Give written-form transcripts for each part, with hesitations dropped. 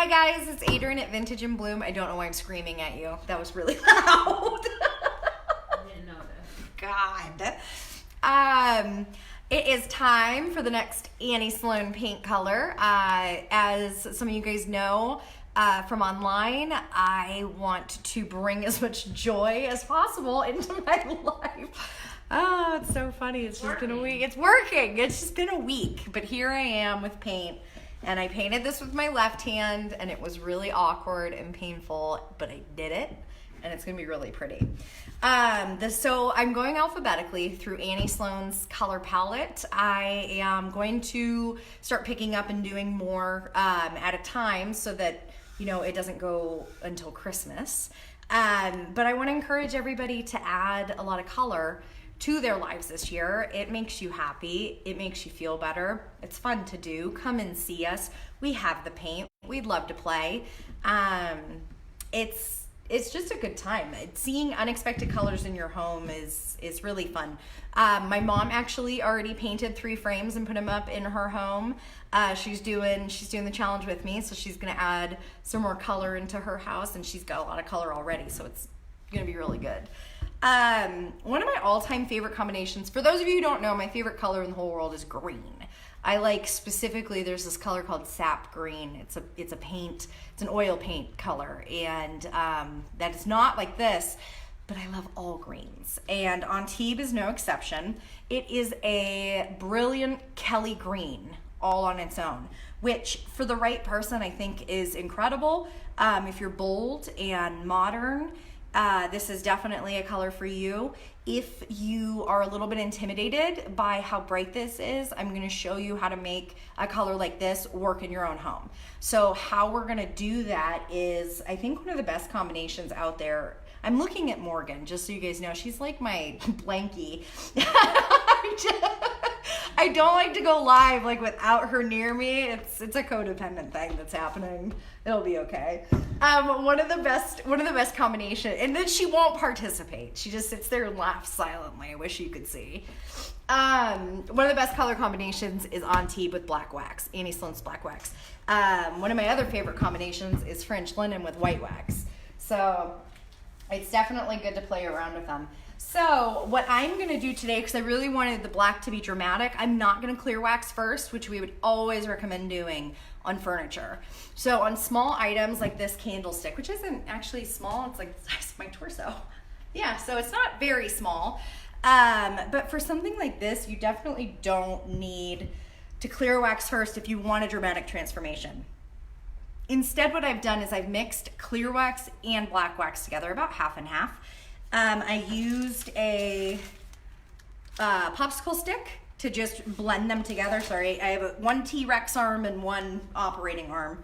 Hi guys, it's Adrienne at Vintage in Bloom. I don't know why I'm screaming at you. That was really loud. I didn't know that. God. It is time for the next Annie Sloan paint color. As some of you guys know from online, I want to bring as much joy as possible into my life. Oh, it's so funny. It's just been a week. It's working. It's just been a week. But here I am with paint. And I painted this with my left hand, and it was really awkward and painful, but I did it, and it's going to be really pretty. So I'm going alphabetically through Annie Sloan's color palette. I am going to start picking up and doing more at a time so that, you know, it doesn't go until Christmas. But I want to encourage everybody to add a lot of color to their lives this year. It makes you happy. It makes you feel better. It's fun to do. Come and see us. We have the paint. We'd love to play. It's just a good time. Seeing unexpected colors in your home is really fun. My mom actually already painted 3 frames and put them up in her home. She's doing the challenge with me, so she's gonna add some more color into her house, and she's got a lot of color already, so it's gonna be really good. One of my all-time favorite combinations, for those of you who don't know, my favorite color in the whole world is green. I like specifically, there's this color called sap green. It's a paint, it's an oil paint color, and that is not like this, but I love all greens. And Antibes is no exception. It is a brilliant Kelly green all on its own, which for the right person I think is incredible. If you're bold and modern, this is definitely a color for you. If you are a little bit intimidated by how bright this is, I'm going to show you how to make a color like this work in your own home. So how we're going to do that is, I think, one of the best combinations out there. I'm looking at Morgan, just so you guys know. She's like my blankie. I don't like to go live like without her near me. It's a codependent thing that's happening. It'll be okay. One of the best combination, and then she won't participate. She just sits there and laughs silently. I wish you could see. One of the best color combinations is Antibes with black wax, Annie Sloan's black wax. One of my other favorite combinations is French linen with white wax. So it's definitely good to play around with them. So what I'm gonna do today, because I really wanted the black to be dramatic, I'm not gonna clear wax first, which we would always recommend doing on furniture. So on small items like this candlestick, which isn't actually small, it's like the size of my torso. Yeah, so it's not very small. But for something like this, you definitely don't need to clear wax first if you want a dramatic transformation. Instead, what I've done is I've mixed clear wax and black wax together, about half and half. I used a popsicle stick to just blend them together. Sorry, I have one T-Rex arm and one operating arm.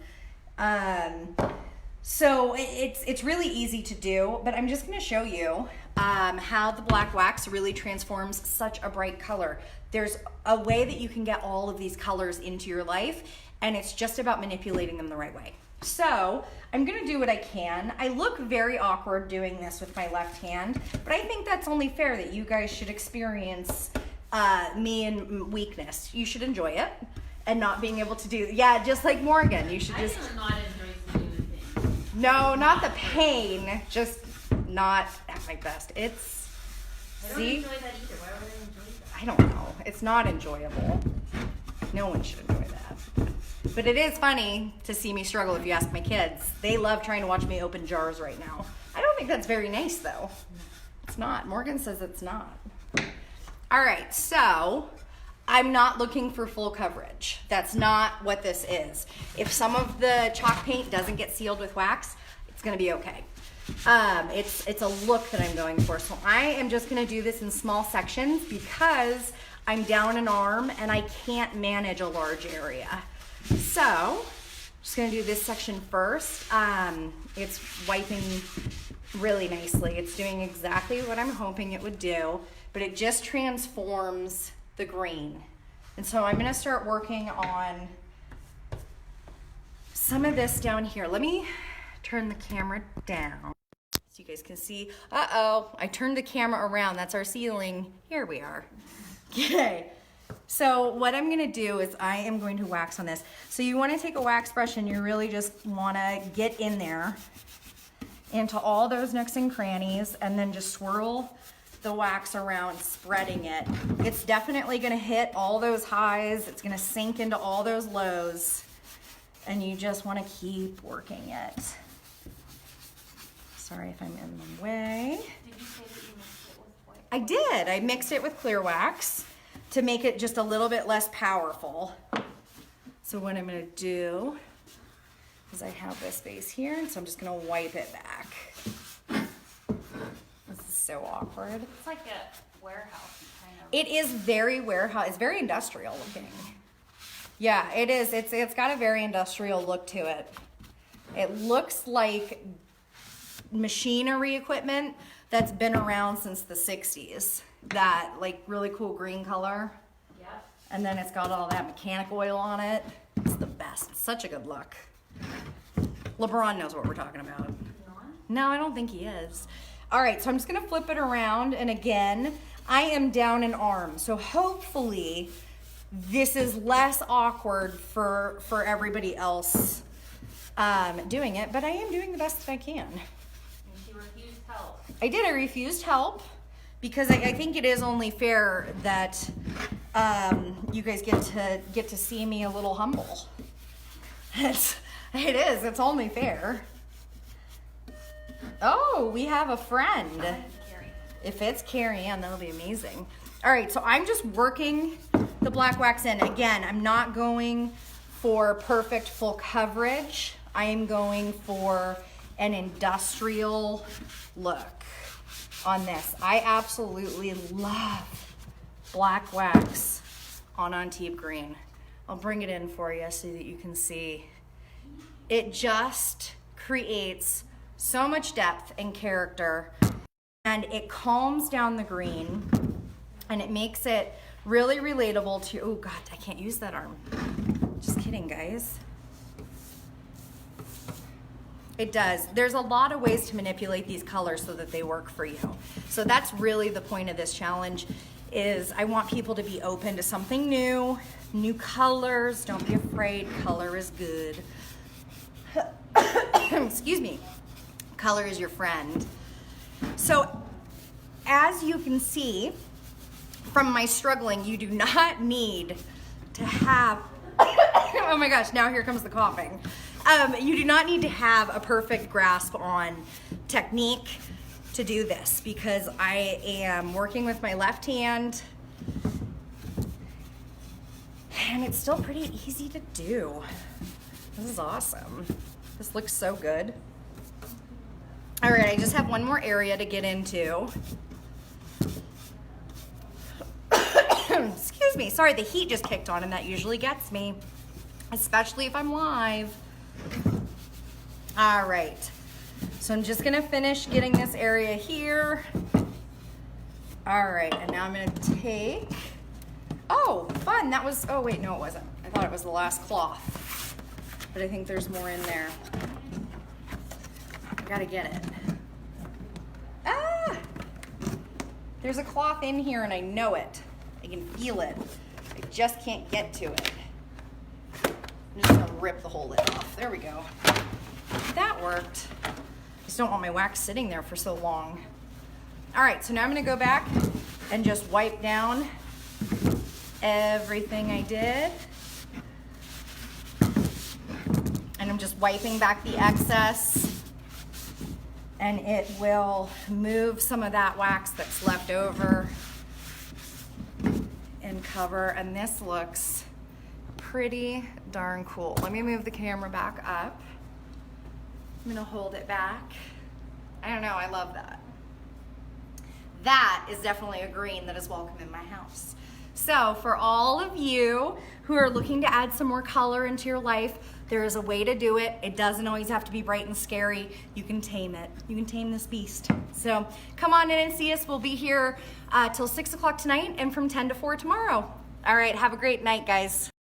So it's really easy to do, but I'm just gonna show you how the black wax really transforms such a bright color. There's a way that you can get all of these colors into your life, and it's just about manipulating them the right way. So I'm gonna do what I can. I look very awkward doing this with my left hand, but I think that's only fair that you guys should experience me in weakness. You should enjoy it, and not being able to do, yeah, just like Morgan, you should just. I do not enjoy doing the pain. No, not the pain, just not at my best. I don't enjoy that either. Why would I enjoy that? I don't know. It's not enjoyable. No one should enjoy that. But it is funny to see me struggle if you ask my kids. They love trying to watch me open jars right now. I don't think that's very nice though. It's not. Morgan says it's not. All right, so I'm not looking for full coverage. That's not what this is. If some of the chalk paint doesn't get sealed with wax, it's gonna be okay. It's a look that I'm going for. So I am just gonna do this in small sections because I'm down an arm and I can't manage a large area. So I'm just gonna do this section first. It's wiping really nicely. It's doing exactly what I'm hoping it would do, but it just transforms the green. And so I'm gonna start working on some of this down here. Let me turn the camera down so you guys can see. Uh-oh, I turned the camera around. That's our ceiling. Here we are. Okay. So what I'm gonna do is I am going to wax on this. So you wanna take a wax brush and you really just wanna get in there into all those nooks and crannies and then just swirl the wax around, spreading it. It's definitely gonna hit all those highs. It's gonna sink into all those lows, and you just wanna keep working it. Sorry if I'm in the way. Did you say that you mixed it with white? I did. I mixed it with clear wax to make it just a little bit less powerful. So what I'm gonna do is I have this base here, and so I'm just gonna wipe it back. This is so awkward. It's like a warehouse kind of. It is very warehouse. It's very industrial looking. Yeah, it is. It's got a very industrial look to it. It looks like machinery equipment that's been around since the 60s. That like really cool green color. Yep. And then it's got all that mechanic oil on it. It's the best. It's such a good look. LeBron knows what we're talking about. Not? No, I don't think he is. All right, so I'm just gonna flip it around, and again, I am down an arm. So hopefully this is less awkward for everybody else doing it, but I am doing the best that I can. And she refused help. I did, I refused help because I think it is only fair that you guys get to see me a little humble. It is, it's only fair. Oh, we have a friend. If it's Carrie Ann, that'll be amazing. All right, so I'm just working the black wax in. Again, I'm not going for perfect full coverage. I am going for an industrial look on this. I absolutely love black wax on Antibes Green. I'll bring it in for you so that you can see. It just creates so much depth and character, and it calms down the green, and it makes it really relatable to, oh God, I can't use that arm. Just kidding, guys. It does. There's a lot of ways to manipulate these colors so that they work for you. So that's really the point of this challenge, is I want people to be open to something new, new colors. Don't be afraid, color is good. Excuse me. Color is your friend. So as you can see from my struggling, you do not need to have, oh my gosh, now here comes the coughing. You do not need to have a perfect grasp on technique to do this, because I am working with my left hand and it's still pretty easy to do. This is awesome. This looks so good. All right, I just have one more area to get into. Excuse me, sorry, the heat just kicked on and that usually gets me, especially if I'm live. All right, so I'm just gonna finish getting this area here. All right, and now I'm gonna take, oh, fun, that was, oh wait, no it wasn't. I thought it was the last cloth, but I think there's more in there. I gotta get it. Ah! There's a cloth in here and I know it. I can feel it. I just can't get to it. I'm just gonna rip the whole lid off. There we go. That worked. I just don't want my wax sitting there for so long. All right, so now I'm gonna go back and just wipe down everything I did. And I'm just wiping back the excess, and it will move some of that wax that's left over and cover, and this looks pretty darn cool. Let me move the camera back up. I'm gonna hold it back. I don't know, I love that. That is definitely a green that is welcome in my house. So for all of you who are looking to add some more color into your life, there is a way to do it. It doesn't always have to be bright and scary. You can tame it. You can tame this beast. So come on in and see us. We'll be here till 6 o'clock tonight and from 10 to 4 tomorrow. All right, have a great night, guys.